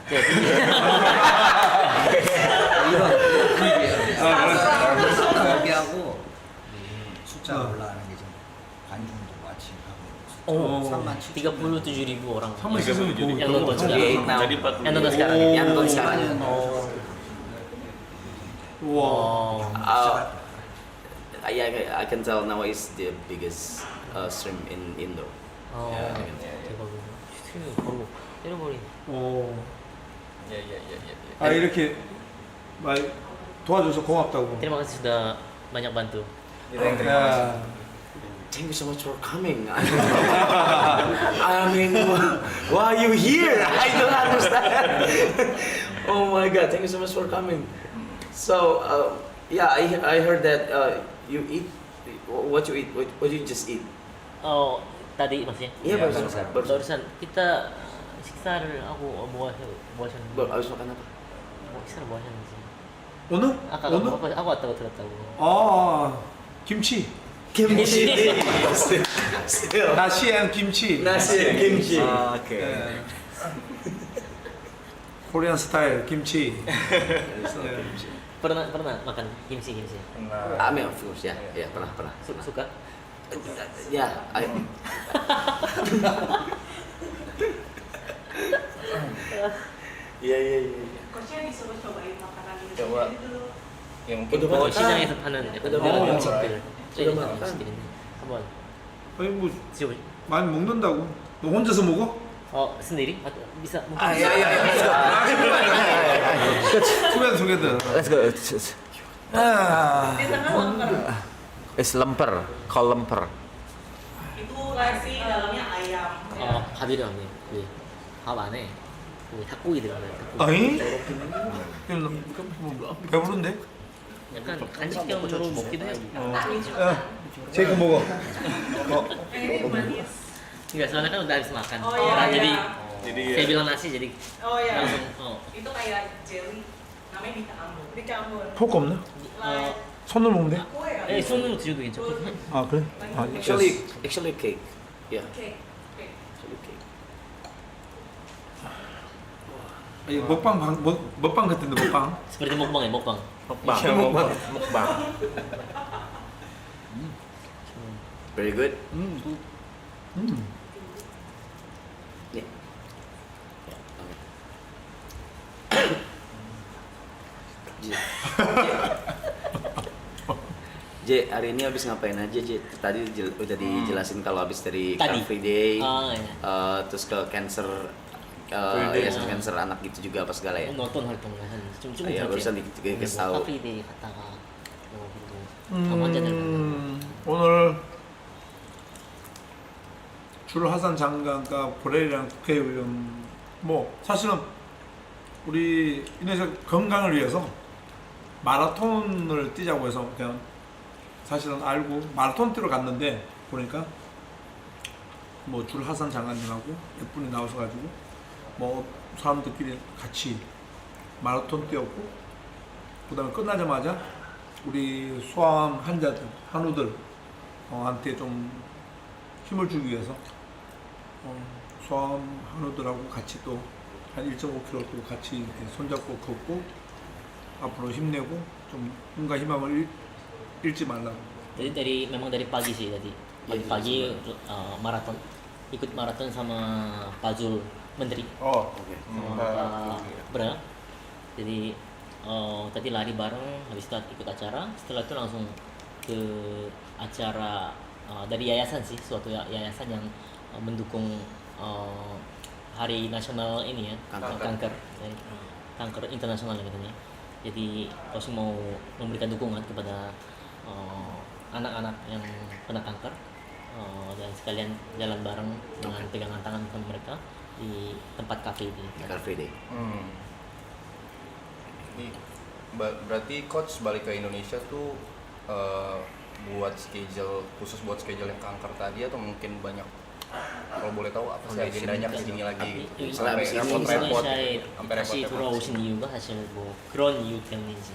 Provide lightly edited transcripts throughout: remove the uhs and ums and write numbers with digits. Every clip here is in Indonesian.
이런 여기하고 숫자가 올라가는 게 좀 관중도 같이 하고 37,000 orang. 한번 시즌 보고 yang nonton Jadi sekarang. now. Yang nonton sekarang. Yang nonton sekarang. 우와. I can tell now is the biggest stream in Indo. 대박이네. 스트리밍 바로 때려버리네. 아 이렇게 말 도와줘서 고맙다고. Terima kasih sudah banyak bantu. 야, Thank you so much for coming. I mean, why are you here? I don't understand. Oh my God! Thank you so much for coming. So yeah, I heard that you eat what you eat. What you just eat? Oh, tadi maksudnya? Iya barusan. Barusan kita 식사를 하고 뭐 하셨는데? Habis makan apa? 식사를 뭐 하셨는지. 오늘? 아까 오늘? 하고 왔다고 들었다고. 아 김치. Kimchi. Still. 나시 앤 김치. Nasi and kimchi. 예. 코리안 스타일 김치. Pernah makan kimchi? I mean, of course, ya, ya pernah. Suka? Ya, Iya. Coachnya disuruh cobain makanan Coba. Indonesia dulu. Ya mungkin Udah 뭐 makan. 시장에서 파는 약간 udah 그런 makan. 음식들. udah makan. 음식들인데 한번 아니 뭐 지금 많이 먹는다고. 너 혼자서 먹어? sendiri atau bisa mungkin Iya. 투게더 투게더. let's go. Di tengah lemper. It's lemper, call lemper. Itu nasi dalamnya ayam. 밥이랑 밥 안에 닭고기 들어가요. 닭고기. 아니? 뭐 배부른데? 약간 간식병으로 먹기도 해요. 야, 제이크 먹어. Ini manis. Enggak, soalnya kan udah habis makan. Oh, iya, Nah, iya. jadi saya bilang nasi jadi Oh iya. langsung Itu kayak jelly. Namanya dicampur. Dicampur. 포크 없나? Like 손으로 먹으면 돼? kue kan? 손으로 드셔도 괜찮고. 아 그래? 아, Actually cake. Yeah, Cake. Cake. actually cake. 이 먹방 같은데 먹방. Seperti mukbang ya, mukbang. Mukbang. Very good. Yeah. J, hari ini habis ngapain aja J? Tadi udah dijelasin kalau habis dari Tadi? Car Free Day, Oh iya. terus ke cancer, yayasan cancer anak gitu juga apa segala ya. nonton 활동을 한 좀 Iya, barusan dikasih tahu. 카페데이 갔다가 그리고 환자들 오늘 줄하산 장관과 보레이랑 국회의원 뭐 사실은 우리 인도네시아 건강을 위해서 마라톤을 뛰자고 해서 그냥 사실은 알고 마라톤 뛰러 갔는데 보니까 뭐 줄하산 장관님하고 몇 분이 나오셔가지고 뭐 사람들끼리 같이 마라톤 뛰었고 그다음에 끝나자마자 우리 소아암 환자들 한우들 한테 좀 힘을 주기 위해서 소아암 한우들하고 같이 또 한 1.5km 또 같이 이렇게 손잡고 걷고 앞으로 힘내고 좀 힘과 희망을 잃지 말라고. dari memang dari pagi sih tadi pagi maraton ikut maraton sama Pak Zul Menteri Oke. sama Pak Bra jadi tadi lari bareng habis itu ikut acara setelah itu langsung ke acara dari yayasan sih suatu yayasan yang mendukung hari nasional ini ya kanker internasional katanya jadi Rosi mau memberikan dukungan kepada anak-anak yang kena kanker dan sekalian jalan bareng dengan pegangan tangan sama mereka di tempat kafe ini. Car Free Day. Ini berarti coach balik ke Indonesia tuh buat schedule khusus buat schedule yang kanker tadi atau mungkin banyak kalau boleh tahu apa sih agendanya kesini lagi sampai repot-repot sampai 다시 repot-repot 돌아오신 이유가 사실 뭐 그런 이유 때문인지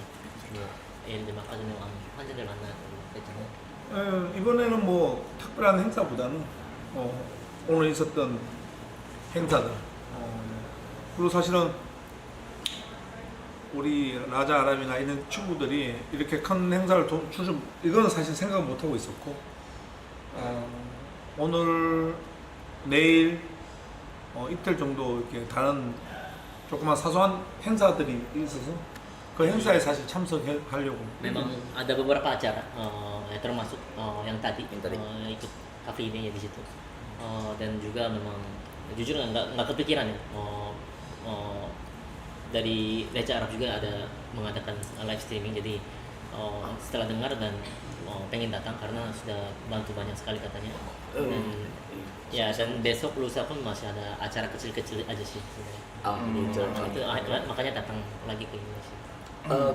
뭐 예를 들면 아까 전에 환자들 만나고 그랬잖아요. 이번에는 뭐 특별한 행사보다는 오늘 있었던 행사들 그리고 사실은 우리 라자 아람이나 이런 친구들이 이렇게 큰 행사를 주줄 이거는 사실 생각 못 하고 있었고 오늘 내일 이틀 정도 이렇게 다른 조그만 사소한 행사들이 있어서 그 행사에 사실 참석하려고. Memang ada beberapa acara, termasuk yang tadi, Yang tadi. Ikut cafe ini ya di situ. Dan juga memang jujur nggak kepikiran ya. Dari Raja Arab juga ada mengadakan live streaming, jadi setelah dengar dan pengen datang karena sudah bantu banyak sekali katanya. Dan ya dan besok lusa pun masih ada acara kecil-kecil aja sih sebenarnya. Oh, gitu. Itu makanya datang lagi ke Indonesia.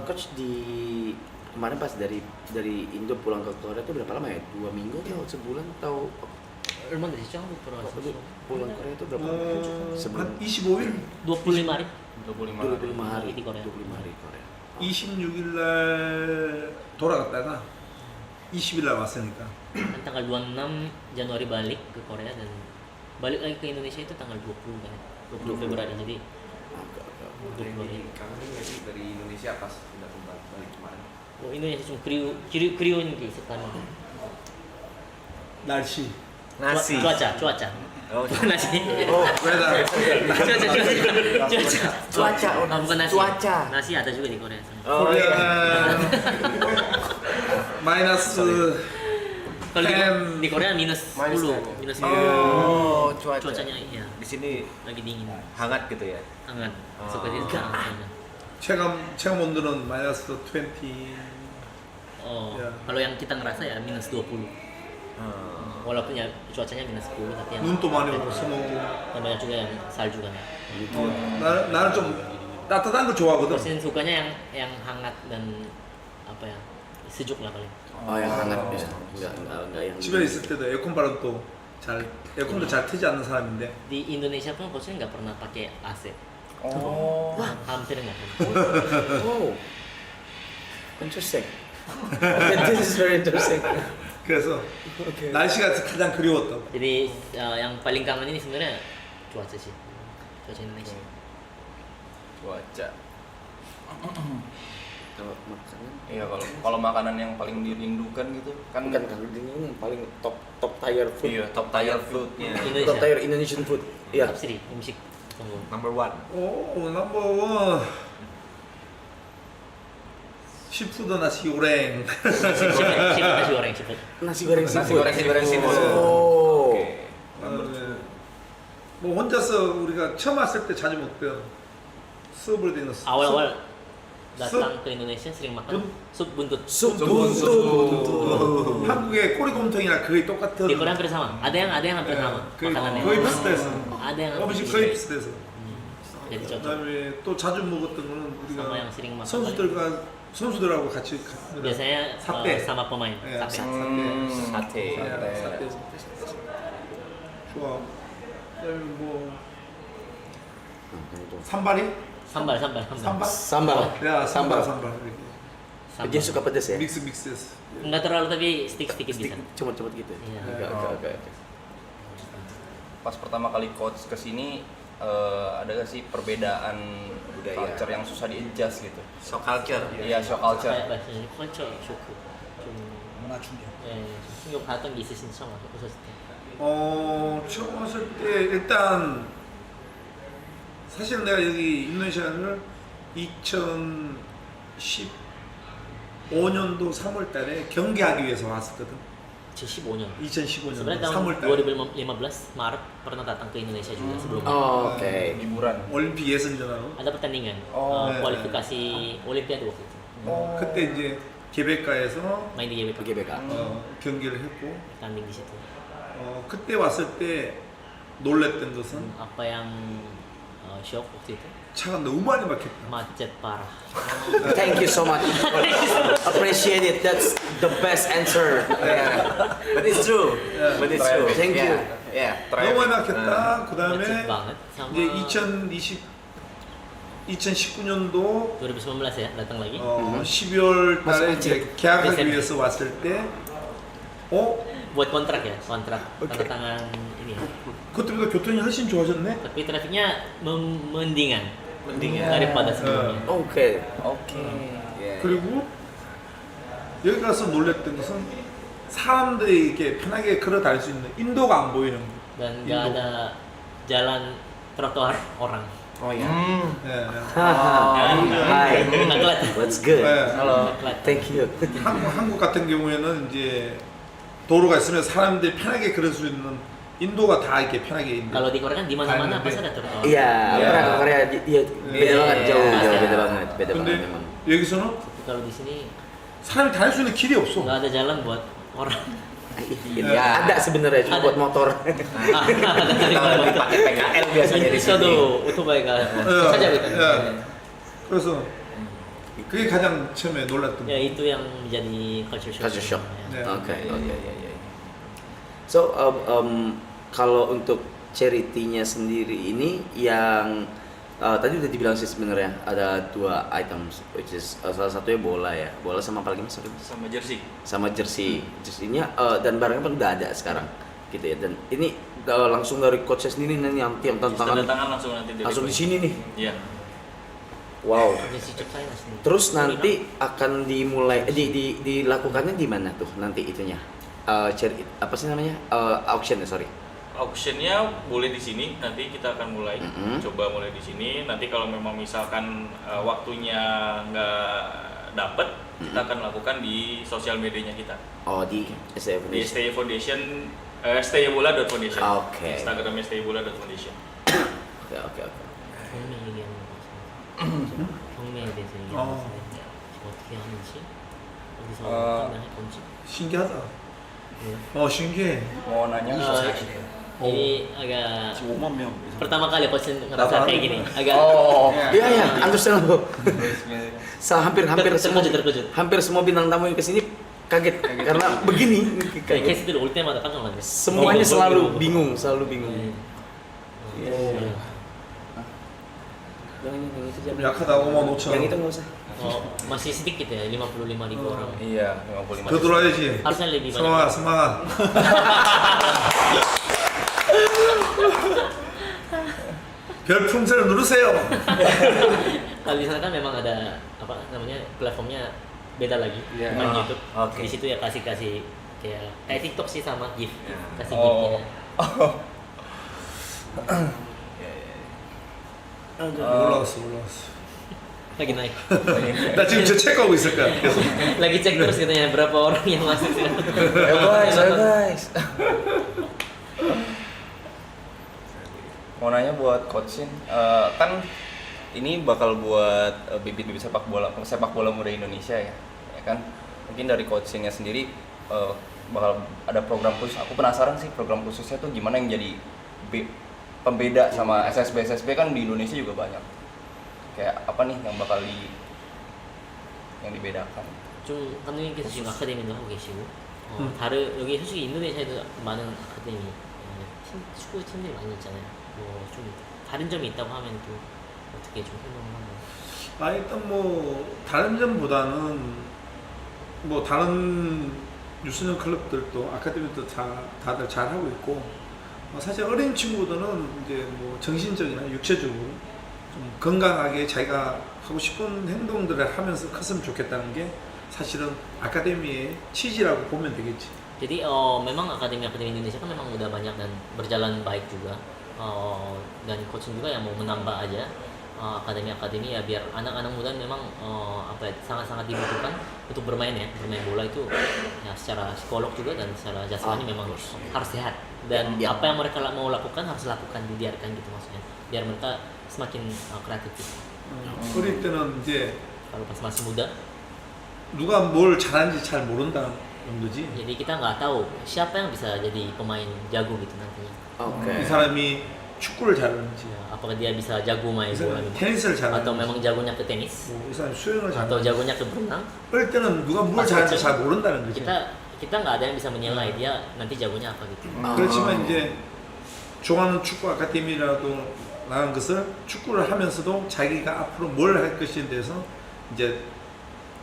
Coach kemarin pas dari Indo pulang ke Korea itu berapa lama ya? 2 minggu atau sebulan atau 얼마 되시죠? 한국 돌아가셨어요? pulang Korea itu berapa lama? 한 25일? 25 hari 25 hari di Korea. 25 hari Korea. 26일 날 돌아갔다가 20일 날 왔으니까 Dan tanggal 26 Januari balik ke Korea dan balik lagi ke Indonesia itu tanggal 20 kan. 20 Februari jadi Oke, oke. 20 hari. Kangen nggak sih dari Indonesia pas udah balik kemarin? Indonesia 좀 그리운 게 있었다는 거. 날씨 cuaca. nasi. weather cuaca. Oh, bukan nasi. cuaca. Nasi ada juga di Korea. Oh, iya. 마이너스 Kalau Tem. di Korea minus 10, minus 10. Oh, cuaca. Cuacanya iya Di sini lagi dingin, hangat gitu ya. hangat. Seperti itu. 체감 온도는 마이너스 20. Oh, Ya. kalau yang kita ngerasa ya minus 20. Walaupun ya cuacanya minus 10 tapi yang 눈도 많이 오고 스노우. dan banyak juga yang salju kan. 나는 좀 따뜻한 거 좋아하거든. Presiden sukanya yang hangat dan apa ya, sejuk lah paling. Oh, yang hangat bisa. Enggak yang 집에 있을 때도 에어컨 바람도 에어컨도 잘 트지 않는 사람인데 Di Indonesia pun coachnya nggak pernah pakai AC. Oh. Hampir nggak pernah. Oh. Interesting. This is very interesting. 그래서 날씨가 가장 그리웠다고. Jadi yang paling kangen ini sebenarnya cuaca sih, cuaca Indonesia. Cuaca. Kalau makanan Iya, kalau makanan yang paling dirindukan gitu kan bukan kalau ini yang paling top tier food. iya, top tier foodnya. Top Indonesia. tier Indonesian food. Iya. Top 3 음식 성공. Number 1. 오 넘버원 시푸드 나시 요랭. Siput nasi goreng, siput. Nasi goreng Nasi seafood. goreng seafood. Oh. Oke. 뭐 혼자서 우리가 처음 왔을 때 자주 먹던 수업을 되는 Awal-awal datang ke Indonesia sering makan sup buntut. Sup 부ntut. 한국의 꼬리곰탕이랑 거의 똑같은. Di Korea hampir sama. Ada yang hampir sama makanannya. 거의 비슷해서. Ada yang 음식 hampir 거의 mirip. 비슷해서. Jadi cocok. 그다음에 또 자주 먹었던 거는 Sama 우리가 yang sering makan. 선수들하고 같이 Biasanya Sate. sama pemain. 예, Sate. Sate. sate. 좋아. 그다음에 뭐 산발이? Sambal. Sambal. 야 Sambal. 산발 이렇게. Dia suka pedas ya? 믹스해서. Enggak terlalu tapi sedikit bisa. Cepet-cepet gitu. Iya. Oke. Pas pertama kali coach kesini ada gak sih perbedaan Budaya. culture yang susah di-adjust gitu? Shock culture. Iya, shock culture. kayak bahasanya konco shoku. 좀 문화 충격. 충격 받았던 게 있으신 처음 오셨을 때. 처음 왔을 때 일단 사실은 내가 여기 인도네시아를 2015년도 3월 달에 경기하기 위해서 왔었거든. 2015년. 2015년 Sebenarnya tahun 3월 달에 2015 Maret pernah datang ke Indonesia juga sebelumnya. Oh, oke. Liburan. 올림픽 예선전하고 Ada pertandingan 네. kualifikasi Olimpiade waktu itu. 그때 이제 개백가에서 Main di GBK. GBK. 경기를 했고 Tanding di situ. 그때 왔을 때 놀랬던 것은 Apa yang shock waktu itu? 차가 너무 많이 막혔다. Macet parah. Thank you so much. Appreciate it. That's the best answer. But it's true. But it's true. Thank you. Yeah. 너무 많이 막혔다. 그 다음에 Macet banget sama 이제 2019년도 2019 ya datang lagi. 12월 달에 맞아, 이제 계약하기 데셈. 위해서 왔을 때 Buat kontrak ya, kontrak tanda tangan ini ya. 그때보다 교통이 훨씬 좋아졌네. Tapi trafiknya mendingan. Penting ya. daripada sebelumnya. Okay. Oke. Yeah. 그리고 여기 가서 놀랬던 것은 사람들이 이렇게 편하게 걸어 다닐 수 있는 인도가 안 보이는 거. Dan nggak ada jalan trotoar orang. Oh ya. 예, 예. Hi. Nggak kelihatan. What's good? 예. Nggak kelihatan. Thank you. 한국 같은 경우에는 이제 도로가 있으면 사람들이 편하게 걸을 수 있는 인도가 다 이렇게 편하게 있는. Kalau di Korea kan di mana-mana Kayak pasti ada trotoar. Iya, Iya. pernah ke Korea dia beda banget jauh, Iya. beda banget, beda 근데 banget memang. 여기서는 Kalau di sini 사람이 다닐 수 있는 길이 없어. nggak ada jalan buat orang. Iya, ada sebenarnya cuma Ada. buat motor. Ada dari mana itu? Pakai PKL biasanya di sini. 있어도 오토바이가 찾아야 예. 되거든요. 그래서 그게 가장 처음에 놀랐던 Ya 거. itu yang menjadi culture shock. Culture shock. Ya. Ya. Oke, oh iya iya iya. So kalau untuk charity-nya sendiri ini yang tadi udah dibilang sih sebenarnya ada 2 items, which is salah satunya bola ya, bola sama apa lagi mas? Sorry, Mas? Sama jersey. Sama jersey, jersey-nya dan barangnya pun udah ada sekarang, gitu ya. Dan ini langsung dari coachnya sendiri nih yang Tanda tantangan tangan langsung nanti dari langsung di coach. sini nih. Iya. Wow. Jersey cek saya sendiri. Terus nanti akan dimulai dilakukannya di mana tuh nanti itunya? Apa sih namanya? Auction ya, sorry. Auctionnya boleh di sini, nanti kita akan mulai coba mulai di sini. Nanti kalau memang misalkan waktunya nggak dapet, kita akan lakukan di sosial medianya kita Oh, di STF di Foundation. Stay Foundation, staybola.foundation. Oke. Instagramnya staybola.foundation. Oke oke oke. 경매 얘기하는 거 같습니다. 경매에 대해서 얘기하는 거 같습니다. 어떻게 하는지 어디서 판매할 건지. 신기하다. 네. 신기해. Mau nanya Ini agak 5만 명. pertama kali coach ngerasa kayak gini. Agak Iya iya, understandable. Hampir terkejut. hampir semua bintang tamu yang kesini kaget karena begini. kayak case itu 올 때마다 깜짝 놀랐네. Semuanya selalu bingung, selalu bingung. Iya. Yang itu jangan. 약하다 5만 5천. Yang itu nggak usah. Masih sedikit ya, 55.000 orang. Iya, 55. 더 들어와야지. Harusnya lebih banyak. 성아, 성아. 별풍선을 누르세요. Kalau di sana kan memang ada apa namanya platformnya beda lagi, Iya. bukan Ah, YouTube. oke. Di situ ya kasih kayak TikTok sih sama gift, Ya. kasih Oh. giftnya. 올라왔어. Lagi naik. 나 지금 저 체크하고 있을 거야. 계속. Lagi cek terus katanya berapa orang yang masuk sih. Ayo guys. Mau nanya buat coachin, kan ini bakal buat bibit-bibit sepak bola muda Indonesia ya kan? Mungkin dari coachingnya sendiri bakal ada program khusus. Aku penasaran sih program khususnya tuh gimana yang jadi pembeda sama SSB kan di Indonesia juga banyak. Kayak apa nih yang bakal yang dibedakan? 좀 감독님께서 지금 아카데미도 하고 계시고 다른 여기 솔직히 인도네시아에도 많은 아카데미 축구 팀들이 많이 있잖아요. 뭐 좀 다른 점이 있다고 하면 또 어떻게 좀 설명을 하나요? 일단 뭐 다른 점보다는 뭐 다른 유소년 클럽들도 아카데미도 다들 잘 하고 있고 사실 어린 친구들은 이제 뭐 정신적이나 육체적으로 좀 건강하게 자기가 하고 싶은 행동들을 하면서 컸으면 좋겠다는 게 사실은 아카데미의 취지라고 보면 되겠지. Jadi memang akademi Indonesia kan memang udah banyak dan berjalan baik juga. Dan coaching juga yang mau menambah aja akademi ya biar anak-anak muda memang sangat-sangat dibutuhkan untuk bermain bola itu ya secara psikolog juga dan secara jasmani memang harus sehat dan apa yang mereka mau lakukan harus lakukan dibiarkan gitu maksudnya biar mereka semakin kreatif. 어릴 때는 이제 Kalau pas masih muda, 누가 뭘 잘하는지 잘 모른다는 정도지. jadi kita nggak tahu siapa yang bisa jadi pemain jago gitu nantinya. Oke. 이 사람이 축구를 잘하는지, Ya, apakah dia bisa jago main 이 bola 사람이 gitu? 테니스를 Atau 잘하는지, memang jagonya ke tenis? 이 사람이 수영을 Atau 잘하는지. jagonya ke berenang? 어릴 때는 누가 뭘 Pas 잘하는지 kecil, 잘 모른다는 거지. kita nggak ada yang bisa menilai dia nanti jagonya apa gitu. 그렇지만 이제 좋아하는 축구 아카데미라도 나간 것을 축구를 하면서도 자기가 앞으로 뭘 할 것에 대해서 이제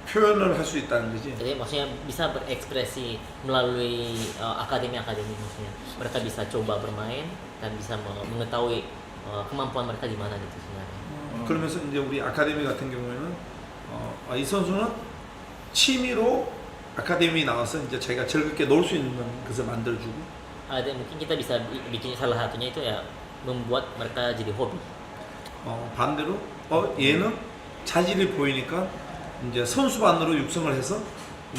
표현을 할 수 있다는 거지. Jadi maksudnya bisa berekspresi melalui akademi maksudnya. Mereka bisa coba bermain dan bisa mengetahui kemampuan mereka di mana gitu sebenarnya. 그러면서 이제 우리 아카데미 같은 경우에는 이 선수는 취미로 아카데미 나와서 이제 자기가 즐겁게 놀 수 있는 것을 만들어주고 Ada mungkin kita bisa bikin salah satunya itu ya membuat mereka jadi hobi. 반대로 얘는 자질이 보이니까 이제 선수반으로 육성을 해서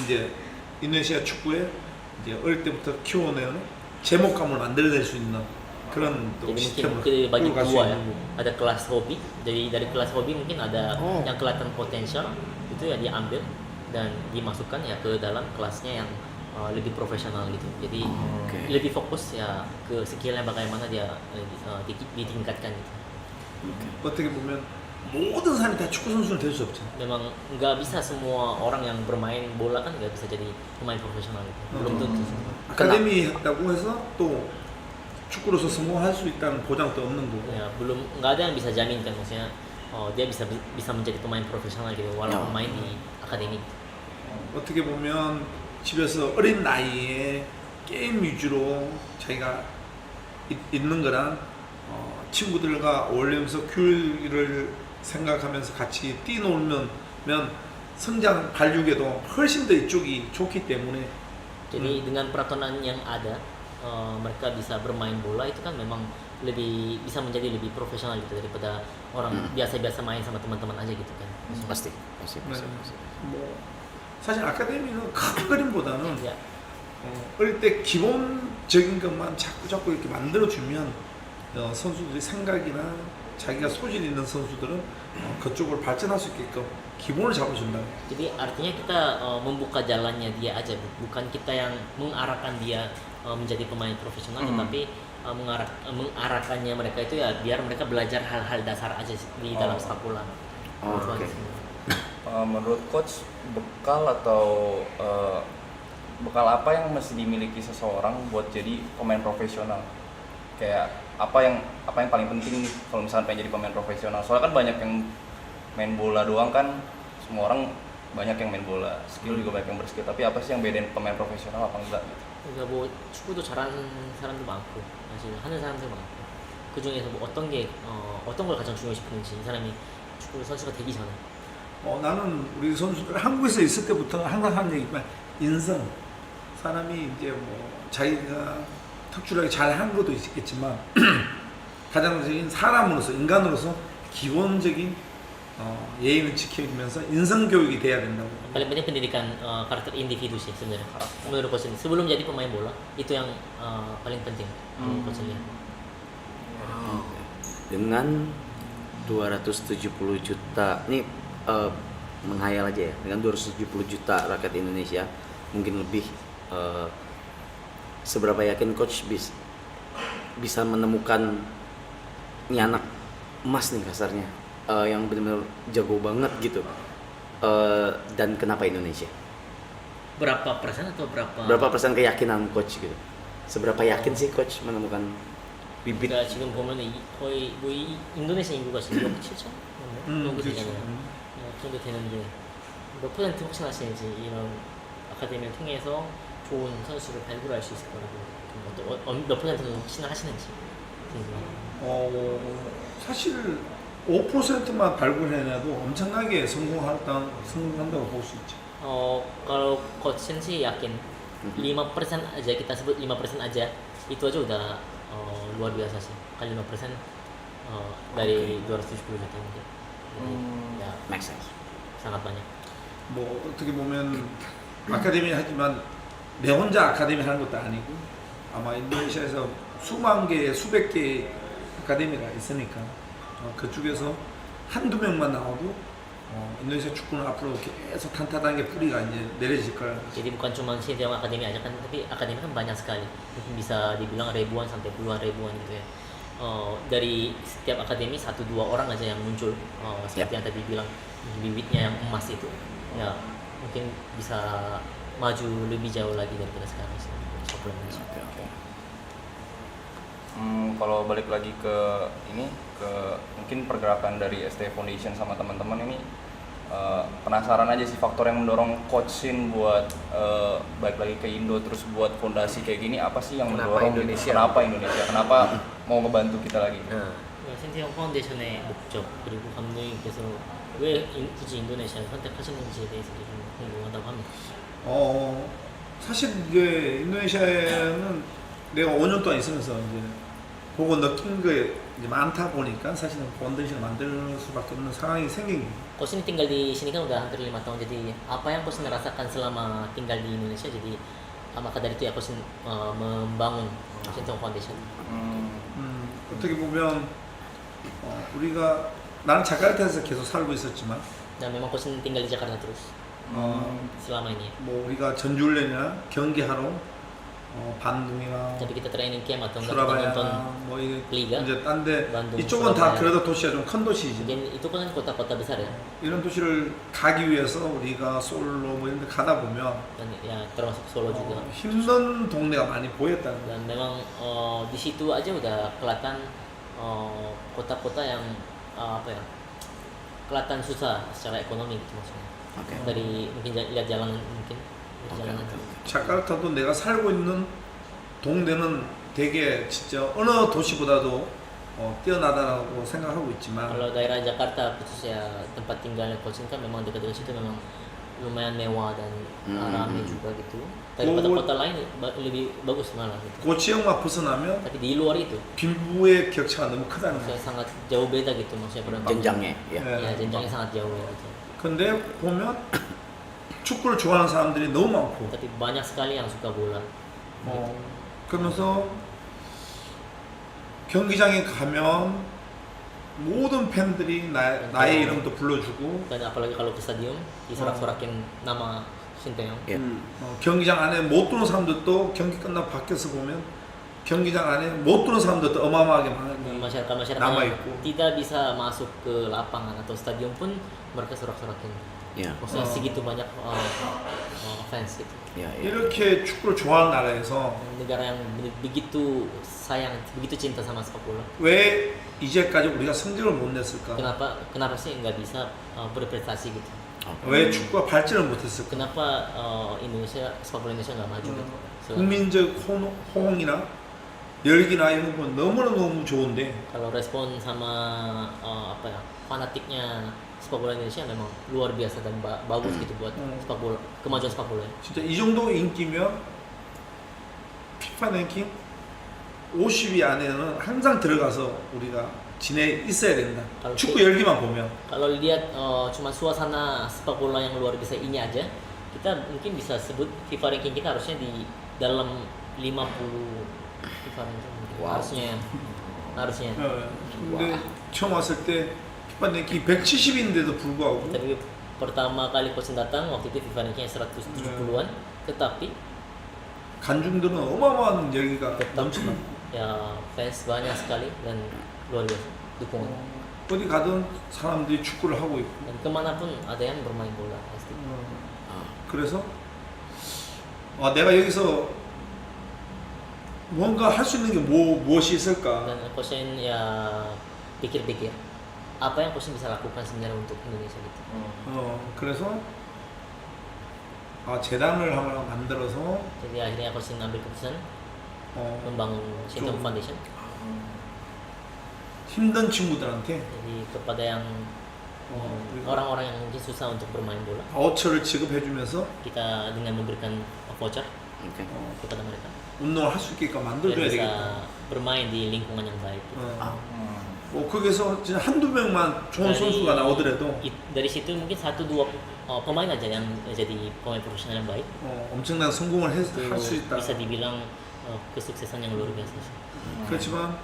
이제 인도네시아 축구에 이제 어릴 때부터 키워내는 제목감을 만들어낼 수 있는 그런 또 Jadi 시스템을 mungkin bagi 끌어갈 수 dua ya, 있는 ada kelas hobi. Dari kelas hobi mungkin ada yang kelihatan potensial itu ya diambil dan dimasukkan ya ke dalam kelasnya yang lebih profesional gitu. Jadi lebih fokus ya ke skillnya bagaimana dia ditingkatkan gitu. 어떻게 보면 모든 사람이 다 축구 선수는 될 수 없죠. Memang nggak bisa semua orang yang bermain bola kan nggak bisa jadi pemain profesional gitu. Belum tentu. 아카데미 했다고 해서 또 축구로서 성공할 수 있다는 보장도 없는 거고. Ya belum nggak ada yang bisa jamin kan maksudnya dia bisa menjadi pemain profesional gitu walaupun main di akademi. 어떻게 보면 집에서 어린 나이에 게임 위주로 자기가 있는 거랑 친구들과 어울리면서 교육을 생각하면서 같이 뛰놀면 성장 발육에도 훨씬 더 이쪽이 좋기 때문에 Jadi dengan peraturan yang ada mereka bisa bermain bola itu kan memang bisa menjadi lebih profesional gitu daripada orang biasa-biasa main sama teman-teman aja gitu kan. Pasti. 뭐 사실 아카데미는 큰 그림보다는 Ya, 어릴 때 기본적인 것만 자꾸 이렇게 만들어주면 선수들이 생각이나 자기가 소질 있는 선수들은 그쪽으로 발전할 수 있게끔 기본을 잡아준다. jadi artinya kita membuka jalannya dia aja, bukan kita yang mengarahkan dia menjadi pemain profesional, tetapi mengarahkannya mereka itu ya biar mereka belajar hal-hal dasar aja di dalam sepak bola. Oke. Menurut coach, bekal apa yang mesti dimiliki seseorang buat jadi pemain profesional? Kayak apa yang paling penting nih kalau misalnya pengen jadi pemain profesional? Soalnya kan banyak yang main bola doang kan, semua orang banyak yang main bola, skill juga banyak yang berskill. Tapi apa sih yang bedain pemain profesional apa enggak gitu? 그러니까 뭐 축구도 잘하는 사람도 많고 사실 하는 사람도 많고 그 중에서 뭐 어떤 걸 가장 중요시 보는지 이 사람이 축구 선수가 되기 전에 나는 우리 선수들 한국에서 있을 때부터 항상 하는 얘기지만 인성 사람이 이제 뭐 자기가 특출나게 잘한 것도 있겠지만 가장적인 사람으로서 인간으로서 기본적인 예의를 지키면서 인성 교육이 돼야 된다고. paling penting pendidikan karakter individu sih sebenarnya menurut coach ini sebelum jadi pemain bola itu yang paling penting menurut coach ini. Dengan 270 juta nih menghayal aja ya, dengan 270 juta rakyat Indonesia mungkin lebih, seberapa yakin coach bisa menemukan ini anak emas nih kasarnya, yang benar-benar jago banget gitu, dan kenapa Indonesia? Berapa persen atau Berapa persen keyakinan coach gitu? Seberapa yakin sih coach menemukan bibit? 그러니까 지금 보면 거의 뭐 인도네시아 인구가 지금 6, 7천 정도 되잖아요. 그 정도 되는데 몇 퍼센트 확신하시는지 이런 아카데미를 통해서 좋은 선수를 발굴할 수 있을 거라고 몇 퍼센트 정도 확신을 하시는지 궁금해요. 사실 5%만 발굴해내도 엄청나게 성공한다고 볼 수 있죠. Kalau coach sih yakin 5% aja, kita sebut 5% aja itu aja udah luar biasa sih. Kali 5% dari 270 juta mungkin. Ya, Make sense. sangat banyak. 뭐 어떻게 보면 아카데미 하지만 내 혼자 아카데미 하는 것도 아니고 아마 인도네시아에서 수만 개, 수백 개 아카데미가 있으니까 그쪽에서 한두 명만 나와도 인도네시아 축구는 앞으로 계속 탄탄하게 뿌리가 이제 내려질 거라. Jadi bukan cuma Sintayong Akademi aja kan, tapi akademi kan banyak sekali. Mungkin bisa dibilang ribuan sampai puluhan ribuan gitu ya. Dari setiap akademi 1-2 orang aja yang muncul, seperti yang tadi bilang bibitnya yang emas itu, ya mungkin bisa maju lebih jauh lagi daripada sekarang sih. Kalau balik lagi ke mungkin pergerakan dari ST Foundation sama teman-teman ini, penasaran aja sih faktor yang mendorong Coach Sin buat balik lagi ke Indo terus buat fondasi kayak gini, apa sih yang Kenapa mendorong Indonesia? Kenapa Indonesia? Kenapa mau ngebantu kita lagi? Ya, 신태용 파운데이션의 목적 그리고 감독님께서 왜 굳이 인도네시아를 선택하셨는지에 대해서 좀 궁금하다고 합니다. 사실 이제 인도네시아에는 내가 5년 동안 있으면서 이제 보고 느낀 게 이제 많다 보니까 사실은 파운데이션을 만들 수밖에 없는 상황이 생긴 거예요. Coach ini tinggal di sini kan udah hampir 5 tahun, jadi apa yang Coach rasakan selama tinggal di Indonesia, jadi maka dari itu ya Coach membangun Sintong Foundation. 어떻게 보면 우리가 나는 자카르타에서 계속 살고 있었지만 Dan memang Coach tinggal di Jakarta terus selama ini. 뭐 우리가 전주훈련이나 경기하러 반둥이나 Jadi kita training camp atau enggak kita nonton. 수라바야 뭐 리가? 이제 딴데 반둥, 이쪽은 다 수라바야. 그래도 도시가 좀 큰 도시지. Mungkin itu kan kota-kota besar ya. 이런 도시를 가기 위해서 우리가 솔로 뭐 이런 데 가다 보면 Dan ya termasuk Solo juga. 힘든 동네가 많이 보였다는 거야. Dan memang di situ aja udah kelihatan kota-kota yang apa ya, kelihatan susah secara ekonomi gitu maksudnya. Oke. Dari mungkin lihat jalanan mungkin dari jalanan. 자카르타도 내가 살고 있는 동네는 되게 진짜 어느 도시보다도 뛰어나다라고 생각하고 있지만 Kalau daerah Jakarta khususnya tempat tinggalnya Coach kan memang dekat dengan situ memang lumayan mewah dan ramai juga gitu. Daripada Oh. kota lain lebih bagus malah gitu. 그 지역만 벗어나면 Tapi di luar itu 빈부의 격차가 너무 크다는 거야. maksudnya sangat jauh beda gitu maksudnya berapa. Jenjangnya, ya. Ya jenjangnya sangat jauh ya gitu. 근데 보면 축구를 좋아하는 사람들이 너무 많고 Tapi banyak sekali yang suka bola. 그러면서 경기장에 가면 모든 팬들이 나의 이름도 불러주고 Dan apalagi kalau ke stadion disorak-sorakin nama Sinteyong. Ya. 경기장 안에 못 들어온 사람들도 경기 끝나고 밖에서 보면 경기장 안에 못 들어온 사람들도 어마어마하게 Dan 많이 masyarakat 남아있고 tidak bisa masuk ke lapangan atau stadion pun mereka sorak-sorakin. Ya. Maksudnya segitu banyak fans gitu. Ya, ya. 이렇게 축구를 좋아하는 나라에서 Negara yang begitu sayang, begitu cinta sama sepak bola. 왜 이제까지 우리가 성적을 못 냈을까? Kenapa sih nggak bisa berprestasi gitu? 왜 축구가 발전을 못했을까? Kenapa Indonesia sepak bola Indonesia nggak maju gitu? 국민적 호응이나 열기나 이런 건 너무너무 좋은데 Kalau respon sama apa ya, fanatiknya sepak bola Indonesia memang luar biasa dan bagus gitu buat sepak bola, kemajuan sepak bola. 진짜 이 정도 인기면 피파 랭킹 50위 안에는 항상 들어가서 우리가 지내 있어야 된다. Kalau 축구 열기만 보면 Kalau lihat cuma suasana sepak bola yang luar biasa ini aja, kita mungkin bisa sebut FIFA ranking kita harusnya di dalam 50 FIFA ranking. Wow. harusnya. 근데 처음 왔을 때 피파 랭킹 170인데도 불구하고 Tapi pertama kali Coach datang waktu itu FIFA rankingnya 170-an, tetapi 관중들은 어마어마한 열기가 tetap 넘치는 ya fans banyak sekali dan luar biasa dukungan. 어디 가든 사람들이 축구를 하고 있고 Dan kemanapun ada yang bermain bola pasti. 그래서 내가 여기서 뭔가 할 수 있는 게 무엇이 있을까? Dan Coach ya pikir-pikir apa yang Coach bisa lakukan sebenarnya untuk Indonesia gitu. 그래서 재단을 하나 만들어서 Jadi akhirnya Coach ambil keputusan membangun Sinteyong 좀- Foundation. 힘든 친구들한테 Jadi kepada yang orang-orang yang mungkin susah untuk bermain bola, 바우처를 지급해주면서 kita dengan memberikan voucher Oke. kepada mereka 운동을 할 수 있게끔 biar 만들어줘야 bisa 되겠다. bermain di lingkungan yang baik. Gitu. 뭐 거기서 진짜 한두 명만 좋은 선수가 나오더라도 Dari situ mungkin 1-2 pemain aja yang jadi pemain profesional yang baik, 엄청난 성공을 할 수 itu 있다. bisa dibilang kesuksesan yang luar biasa sih. 그렇지만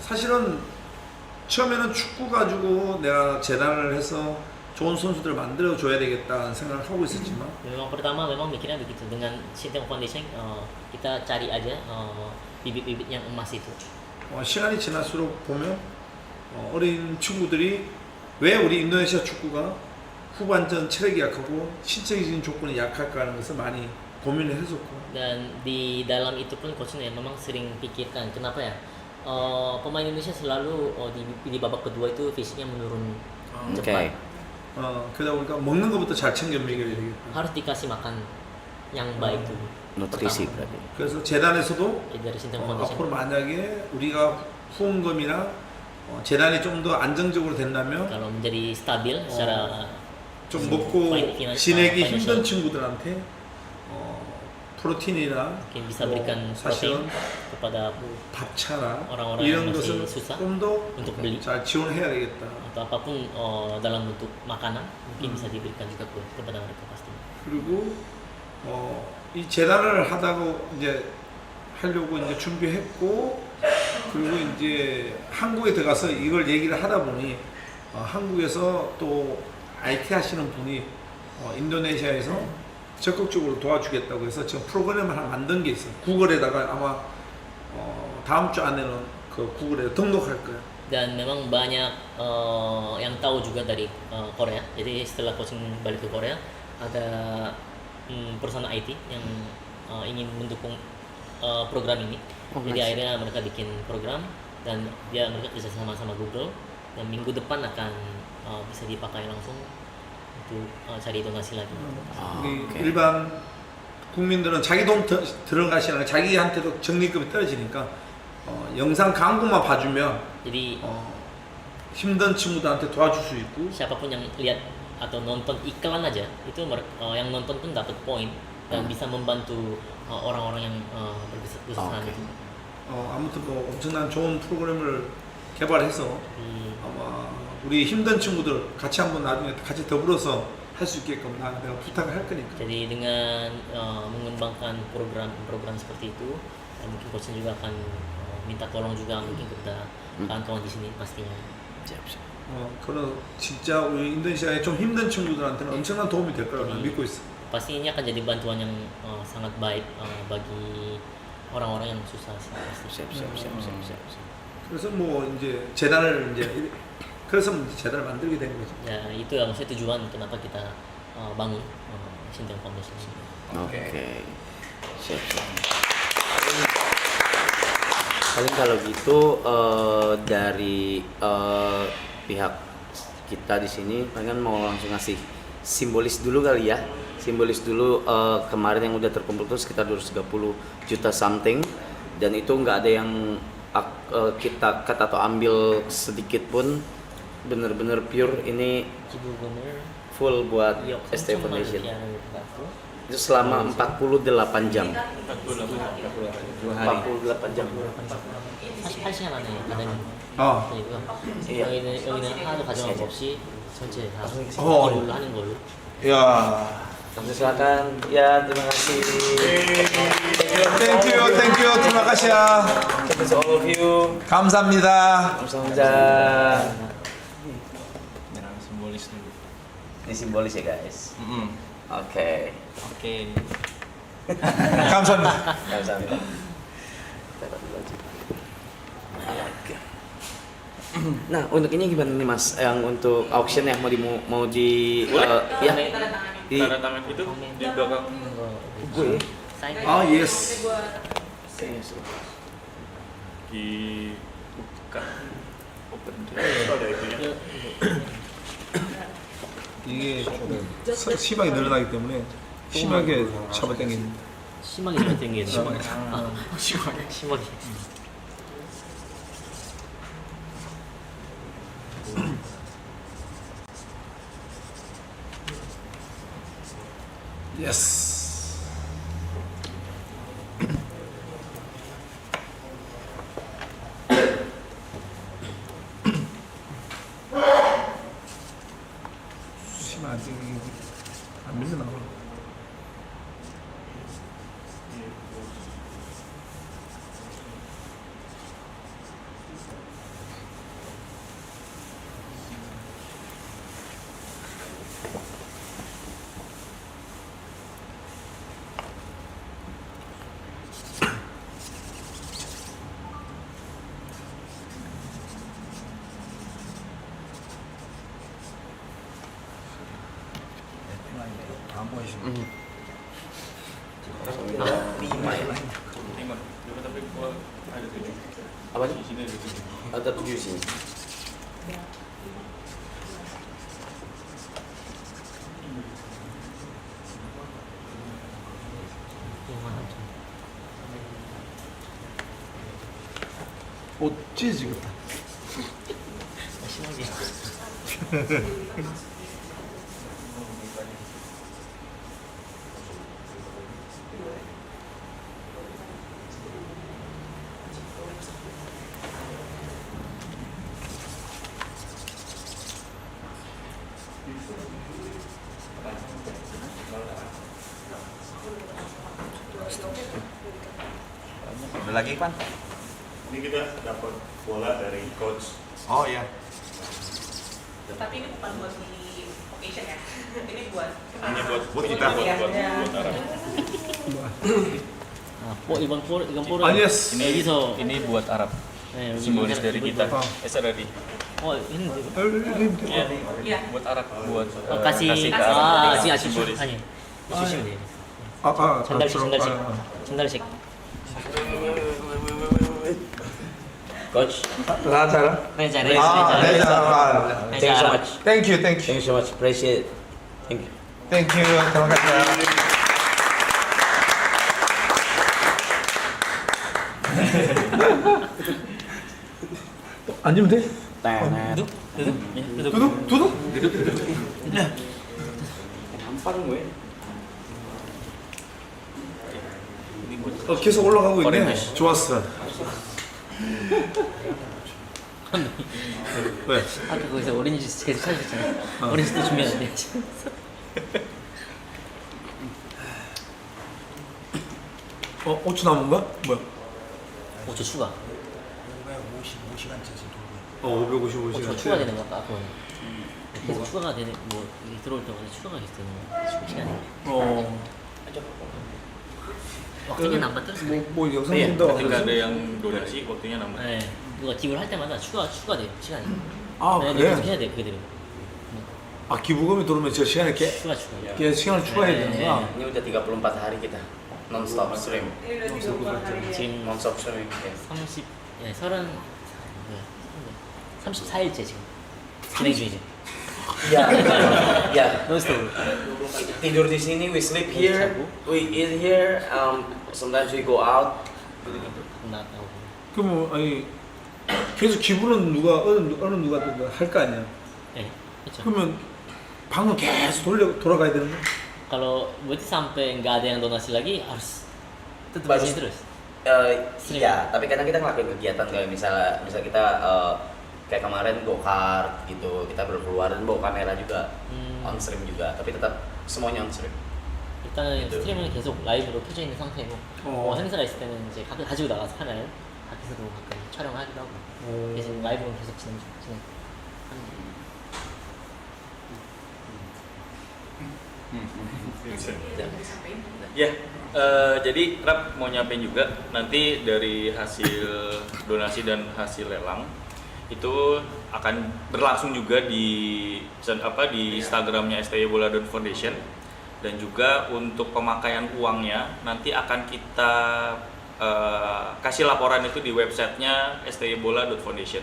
사실은 처음에는 축구 가지고 내가 재단을 해서 좋은 선수들을 만들어 줘야 되겠다는 생각을 하고 있었지만 Memang pertama memang mikirnya begitu, dengan Sinteyong Foundation kita cari aja bibit-bibit yang emas itu. 시간이 지날수록 보면 어린 친구들이 왜 우리 인도네시아 축구가 후반전 체력이 약하고 신체적인 조건이 약할까 하는 것을 많이 고민을 했었고 Dan di dalam itu pun coach ya memang sering pikirkan kenapa ya pemain Indonesia selalu di babak kedua itu fisiknya menurun cepat. 그러다 보니까 먹는 것부터 잘 챙겨 먹여야 되겠다. Harus dikasih makan yang baik dulu. Nutrisi pertama. berarti. 그래서 재단에서도 Dari Sinteyong Foundation. 앞으로 만약에 우리가 후원금이나 재단이 좀 더 안정적으로 된다면 Kalau menjadi stabil secara 좀 먹고 지내기 힘든 financial, 친구들한테 프로틴이나 mungkin bisa berikan 사실은 protein kepada 밥차나 orang-orang 이런 yang masih 것을 susah 좀 더 untuk beli 잘 지원해야 되겠다. atau apapun dalam bentuk makanan mungkin bisa diberikan juga kepada mereka pastinya. 그리고 이 재단을 하다고 이제 하려고 이제 준비했고 그리고 이제 한국에 들어가서 이걸 얘기를 하다 보니 한국에서 또 IT 하시는 분이 인도네시아에서 적극적으로 도와주겠다고 해서 지금 프로그램을 하나 만든 게 있어요. 구글에다가 아마 다음 주 안에는 그 구글에 등록할 거예요. Dan memang banyak yang tahu juga dari Korea. Jadi setelah coaching balik ke Korea, ada perusahaan IT yang ingin mendukung program ini. Jadi akhirnya mereka bikin program dan mereka kerja sama Google. Dan minggu depan akan bisa dipakai langsung untuk cari donasi lagi. 일반 국민들은 자기 돈 들어가시는 자기한테도 적립금이 떨어지니까 영상 광고만 봐주면 Jadi 힘든 친구들한테 도와줄 수 있고 siapapun yang lihat atau nonton iklan aja itu yang nonton pun dapat poin dan bisa membantu orang-orang yang berkesusahan itu. 아무튼 뭐 엄청난 좋은 프로그램을 개발해서 아마 우리 힘든 친구들 같이 한번 나중에 같이 더불어서 할 수 있게끔 내가 부탁을 할 거니까. Jadi dengan mengembangkan program seperti itu, mungkin coachnya juga akan minta tolong juga mungkin kepada kawan-kawan di sini pastinya. 그런 진짜 우리 인도네시아에 좀 힘든 친구들한테는 엄청난 도움이 될 거라고 난 믿고 있어. Pasti ini akan jadi bantuan yang sangat baik bagi orang-orang yang susah sih. 그래서 뭐 이제 재단을 이제 그래서 이제 재단을 만들게 된 거죠. Ya itu ya maksudnya tujuan kenapa kita bangun Shinteong Foundation ini. Oke. Siap. Paling kalau gitu dari pihak kita di sini palingan mau langsung ngasih simbolis dulu kali ya. Simbolis dulu kemarin yang udah terkumpul tuh sekitar 230 juta something dan itu nggak ada yang kita cut atau ambil sedikit pun, bener-bener pure ini full buat ST Foundation. Itu selama 48 jam. 48 jam. 48시간 안에 가는 거니까 여기는 하나도 가져갈 거 없이 전체 다 이걸로 하는 걸로. 야. Silakan ya, terima kasih. Thank you. Terima kasih ya. Thank you to all of you. 감사합니다. Kamsahamnida. Simbolis dulu. Ini simbolis ya guys. Oke. 감사합니다. Kamsahamnida. Dapat dulu aja. Oke. Nah, untuk ini gimana nih Mas? Yang untuk auction ya mau di ya di Tanda tangan itu di belakang. gue. 아, yes. Dibuka. Open. Ada itu ya. 이게 심하게 늘어나기 때문에 심하게 잡아당기는. 심하게 잘 땡기는. 심하게. Yes. 심하 안 땡기기 안 밀려나. 안 보이시면 Lima. Tapi ada 7. Apa Di nih? sini ada 7. Ada 7 sini. 옷 찢어지겠다. Ada lagi Pan? Ini kita dapat bola dari coach. Oh iya. Tapi ini bukan buat di occasion ya. Ini buat Hanya buat kita. buat Arab. 이번 볼은 yes. 여기서 Ini buat Arab. 네, 여기 Simbolis dari kita. Oh. Esaradi. 했는데 Iya, Iya. buat Arab, buat kasih kasih ke 아 Arab. 지금 Simbolis. 아니 주시면 돼요. 전달식. 전달식. Coach, 레자 네, thank you so much. Thank you. Thank you so much. Appreciate it. Thank you. Thank you. Terima kasih. 앉으면 돼? duduk 두둑? Gampang gue. 계속 올라가고 있네. 오렌지. 좋았어. 왜? 아까 거기서 오렌지 주스 계속 찾으셨잖아요. 오렌지도 준비하는데 고추 남은 거야? 뭐야? 5초 추가. 55시간째 돌고 555시간. 5초 추가되는 거 아까 그거. 계속 추가가 되는 뭐 이게 들어올 때마다 추가가 계속 되는 거 시간이. waktunya nambah terus. 뭐 영상 예. 본다고 Ketika ada 그러지? yang donasi, waktunya nambah. 네, 누가 팁을 할 때마다 추가돼요 시간이. 아 네, 그래? 계속 해야 돼 그대로. 아 기부금이 들어오면 저 시간에 추가. 시간을 추가해야 네. 되는구나. Ini udah 34 hari kita non-stop stream. Ini udah 34 hari. 지금 Non-stop streaming. 30, 예, 34일째 지금 진행 중이죠. Ya, ya. 논스톱. Tidur di sini, we sleep here, we eat here. Sometimes we go out. 나왔다고. 그럼 아니 계속 기부는 누가 어느 누가 할 거 아니야? 네, 그렇죠. 그러면 방은 계속 돌아가야 되는 거야? Kalau berarti sampai nggak ada yang donasi lagi harus tetap di Harus. sini terus. Iya, tapi kadang kita ngelakuin kegiatan kayak misal kita kayak kemarin go kart gitu, kita berkeluaran bawa kamera juga, on stream juga, tapi tetap semuanya on stream. 일단은 네. 스트리밍은 계속 라이브로 켜져 있는 상태고 어. 행사가 있을 때는 이제 가지고 나가서 하나요? 밖에서도 가끔 촬영하기도 하고 그래서 라이브는 계속 진행. Ya, jadi Rap mau nyampein juga nanti dari hasil donasi dan hasil lelang itu akan berlangsung juga di Instagramnya STY Bola Foundation, dan juga untuk pemakaian uangnya nanti akan kita kasih laporan itu di websitenya STYBola.foundation.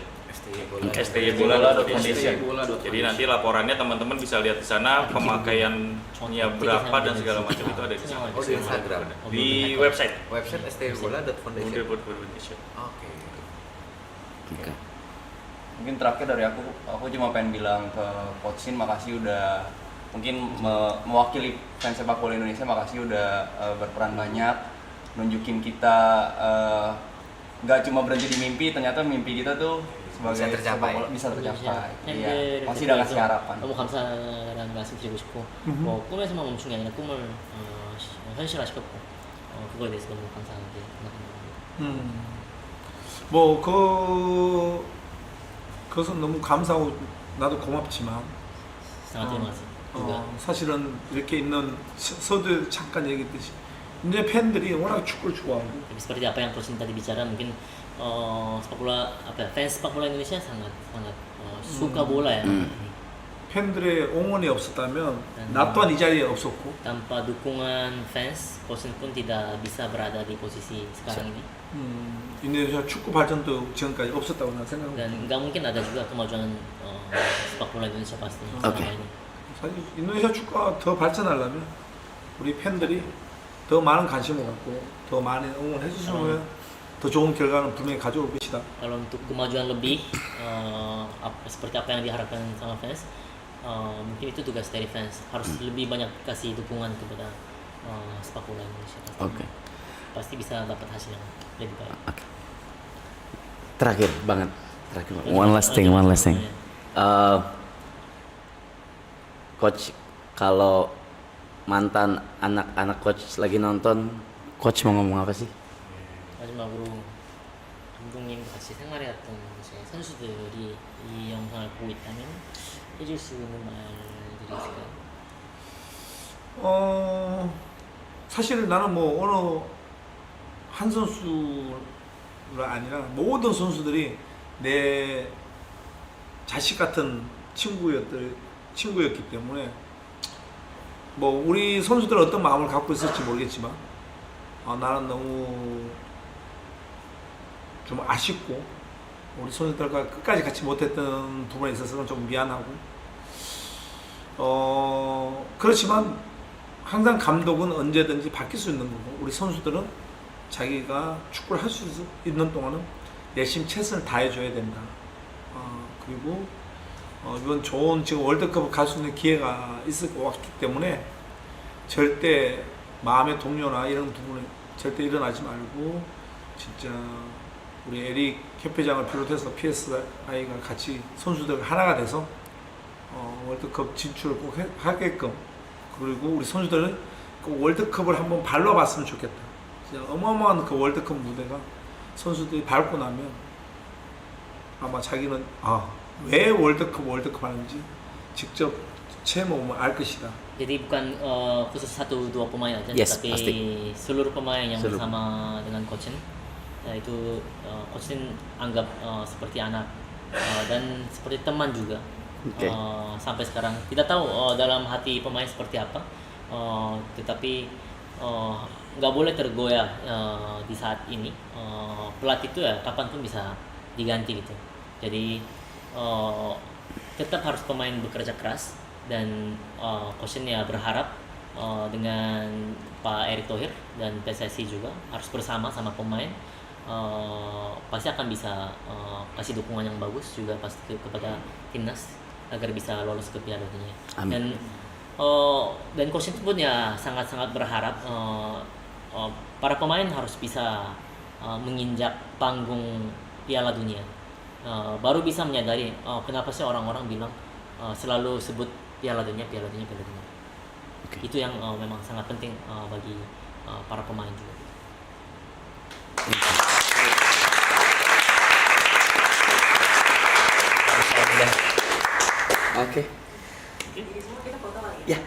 STYBola.foundation. Jadi nanti laporannya teman-teman bisa lihat di sana, pemakaiannya berapa dan segala macam itu ada di sana. Oh, di Instagram. Di website. Website staybola.foundation. Foundation. Oke. Mungkin terakhir dari aku cuma pengen bilang ke Coach Shin, makasih udah mungkin mewakili fans sepak bola Indonesia, makasih udah berperan banyak, nunjukin kita nggak cuma berhenti di mimpi, ternyata mimpi kita tuh sebagai Bisa tercapai. sepak bola bisa tercapai. 네, Iya, masih udah kasih harapan. 너무 감사하다는 말씀 드리고 싶고 뭐 꿈에서만 멈춘 게 아니라 꿈을 현실화시켰고 그거에 대해서 너무 감사하게 생각합니다. 그것은 너무 감사하고 나도 고맙지만 sangat terima kasih juga. 사실은 이렇게 있는 서두 잠깐 얘기했듯이 이제 팬들이 워낙 축구를 좋아하고 Tapi seperti apa yang Prosin tadi bicara, mungkin sepak bola fans sepak bola Indonesia sangat suka bola ya. 팬들의 응원이 없었다면 나 또한 이 자리에 없었고 Tanpa dukungan fans, Prosin pun tidak bisa berada di posisi sekarang ini. 인도네시아 축구 발전도 지금까지 없었다고 난 생각합니다. Dan nggak mungkin ada juga kemajuan sepak bola Indonesia pasti Oke. selama ini. 사실 인도네시아 축구가 더 발전하려면 우리 팬들이 더 많은 관심을 갖고 더 많이 응원해 주시면 더 좋은 결과는 분명히 가져올 것이다. Kalau untuk kemajuan lebih seperti apa yang diharapkan sama fans. Mungkin itu tugas dari fans, harus lebih banyak kasih dukungan kepada sepak bola Indonesia. Oke. Pasti bisa dapat hasil yang lebih baik. Terakhir banget. One last thing. Coach, kalau mantan anak-anak coach lagi nonton, coach mau ngomong apa sih? 마지막으로 감독님 같이 생활해왔던 선수들이 이 영상을 보고 있다면 해줄 수 있는 말들이 있을까요? 사실 나는 뭐 어느 한 선수가 아니라 모든 선수들이 내 자식 같은 친구였기 때문에 뭐 우리 선수들 어떤 마음을 갖고 있을지 모르겠지만 나는 너무 좀 아쉽고 우리 선수들과 끝까지 같이 못했던 부분에 있어서는 좀 미안하고 그렇지만 항상 감독은 언제든지 바뀔 수 있는 거고 우리 선수들은 자기가 축구를 할 수 있는 동안은 열심히 최선을 다해줘야 된다. 그리고 이번 좋은 지금 월드컵 갈 수 있는 기회가 있을 것 같기 때문에 절대 마음의 동요나 이런 부분에 절대 일어나지 말고 진짜 우리 에릭 협회장을 비롯해서 PSI가 같이 선수들 하나가 돼서 월드컵 진출을 꼭 하게끔 그리고 우리 선수들은 그 월드컵을 한번 밟아봤으면 좋겠다. 진짜 어마어마한 그 월드컵 무대가 선수들이 밟고 나면 아마 자기는 왜 월드컵 하는지 직접 체험해보면 알 것이다. Jadi bukan khusus 1-2 pemain aja, Yes, tapi pasti. seluruh pemain yang Seluruh. bersama dengan Coach Shin. Itu Coach Shin anggap seperti anak dan seperti teman juga. Oke. Sampai sekarang tidak tahu dalam hati pemain seperti apa, tetapi nggak boleh tergoyah di saat ini. Pelatih itu ya kapan pun bisa diganti gitu. Jadi tetap harus pemain bekerja keras dan Coach Shin ya berharap dengan Pak Erick Thohir dan PSSI juga harus bersama sama pemain pasti akan bisa kasih dukungan yang bagus juga pasti kepada timnas agar bisa lolos ke Piala Dunia. Amin. Dan Coach Shin pun ya sangat-sangat berharap para pemain harus bisa menginjak panggung Piala Dunia. Baru bisa menyadari kenapa sih orang-orang bilang selalu sebut Piala Dunia. Oke. Itu yang memang sangat penting bagi para pemain juga. Oke. Jadi semua kita foto lagi. Ya.